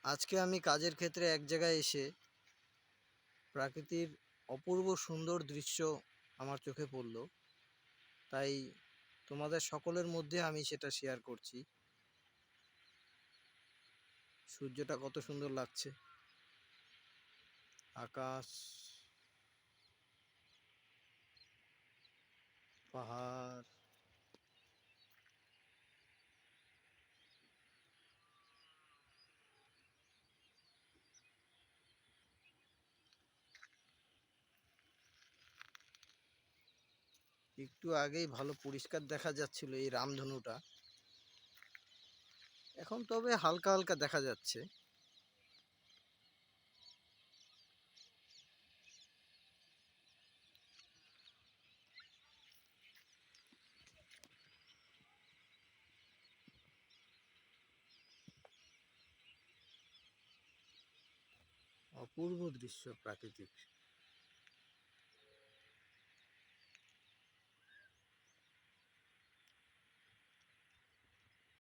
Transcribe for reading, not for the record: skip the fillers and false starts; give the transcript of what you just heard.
আজকে আমি কাজের ক্ষেত্রে এক জায়গায় এসে প্রাকৃতির অপূর্ব সুন্দর দৃশ্য আমার চোখে পড়ল। তাই তোমাদের সকলের মধ্যে আমি সেটা শেয়ার করছি। সূর্যটা কত সুন্দর লাগছে, আকাশ, পাহাড়। একটু আগেই ভালো পরিষ্কার দেখা যাচ্ছিল এই রামধনুটা, এখন তবে হালকা হালকা দেখা যাচ্ছে। অপূর্ব দৃশ্য প্রাকৃতিক।